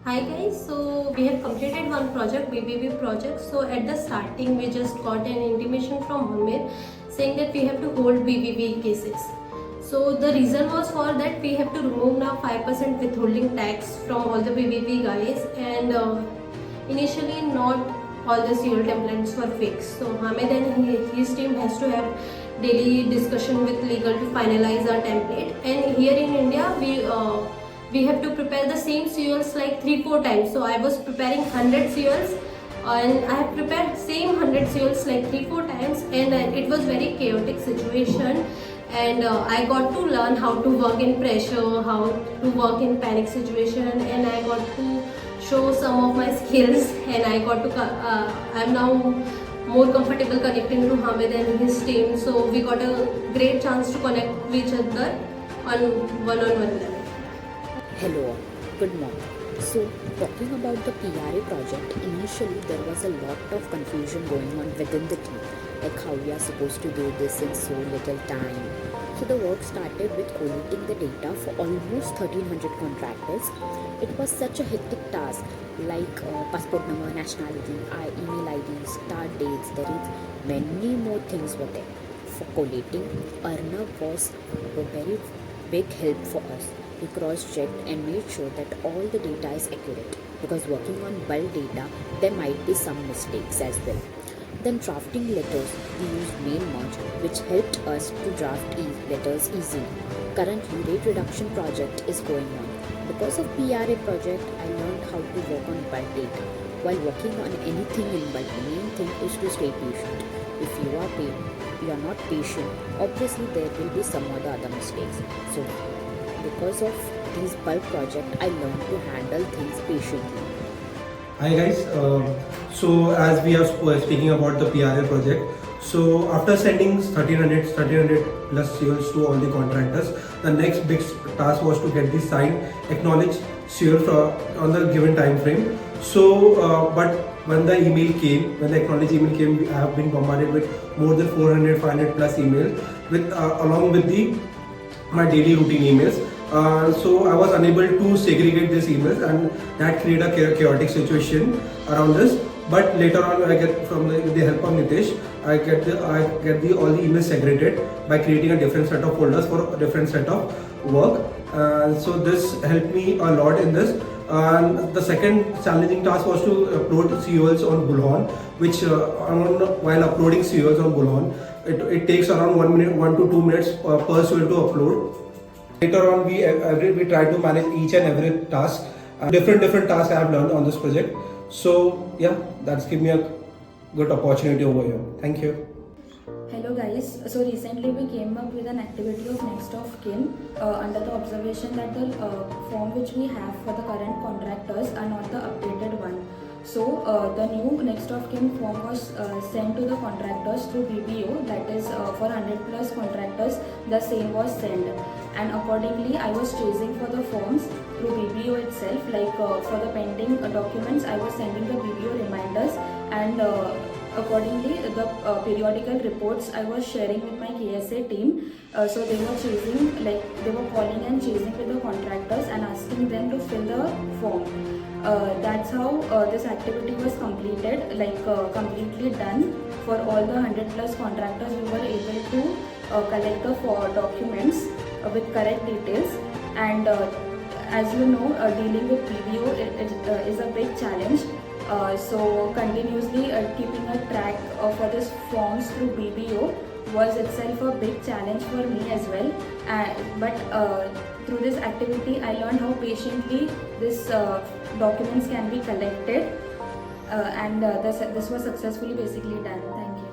Hi guys, so we have completed one project, BBB project. So at the starting, we just got an intimation from Hamir saying that we have to hold BBB cases. So the reason was for that we have to remove now 5% withholding tax from all the BBB guys, and initially not all the CL templates were fixed. So Hamid and his team has to have daily discussion with legal to finalize our template. And here in India, we have to prepare the same COLs like 3-4 times. So I was preparing 100 COLs and I have prepared same 100 COLs like 3-4 times, and it was very chaotic situation. And I got to learn how to work in pressure, how to work in panic situation, and I got to show some of my skills. And I got to I'm now more comfortable connecting to Hamid and his team. So we got a great chance to connect with each other on one-on-one level. Hello all, good morning. So, talking about the PRA project, initially there was a lot of confusion going on within the team, like how we are supposed to do this in so little time. So, the work started with collating the data for almost 1300 contractors. It was such a hectic task, like passport number, nationality, email IDs, start dates, there is many more things were there. For collating, Arnav was a very big help for us. We cross-checked and made sure that all the data is accurate, because working on bulk data, there might be some mistakes as well. Then drafting letters, we used mail merge, which helped us to draft letters easily. Currently, rate reduction project is going on. Because of PRA project, I learned how to work on bulk data. While working on anything in bulk, the main thing is to stay patient. If you are not patient, obviously there will be some other mistakes. So because of these bulk project, I learned to handle things patiently. Hi guys, so as we are speaking about the PRA project, so after sending 1300 plus COs to all the contractors, the next big task was to get the signed acknowledged CO on the given time frame. So, but when the acknowledged email came, I have been bombarded with more than 500 plus emails with along with my daily routine emails. So I was unable to segregate these emails, and that created a chaotic situation around this. But later on, I get from with the help of Nitesh, I get all the emails segregated by creating a different set of folders for a different set of work. So this helped me a lot in this. And the second challenging task was to upload COLs on Bullhorn, which while uploading COLs on Bullhorn, it takes around 1 to 2 minutes per COL to upload. Later on, we try to manage each and every task. Different tasks I have learned on this project. So yeah, that's given me a good opportunity over here. Thank you. Hello guys, so recently we came up with an activity of next of kin under the observation that the form which we have for the current contractors are not the updated one. So the new next of kin form was sent to the contractors through BPO, that is for 100 plus contractors the same was sent, and accordingly I was chasing for the forms through BPO itself, like for the pending documents I was sending the BPO reminders, and accordingly the periodical reports I was sharing with my KSA team. So they were chasing, like they were calling and chasing with the contractors and asking them to fill the form. That's how this activity was completed, like completely done. For all the 100 plus contractors, we were able to collect the documents with correct details. And as you know, dealing with PBO is a big challenge. So continuously keeping a track for these forms through BBO was itself a big challenge for me as well. But through this activity, I learned how patiently this documents can be collected, and this was successfully basically done. Thank you.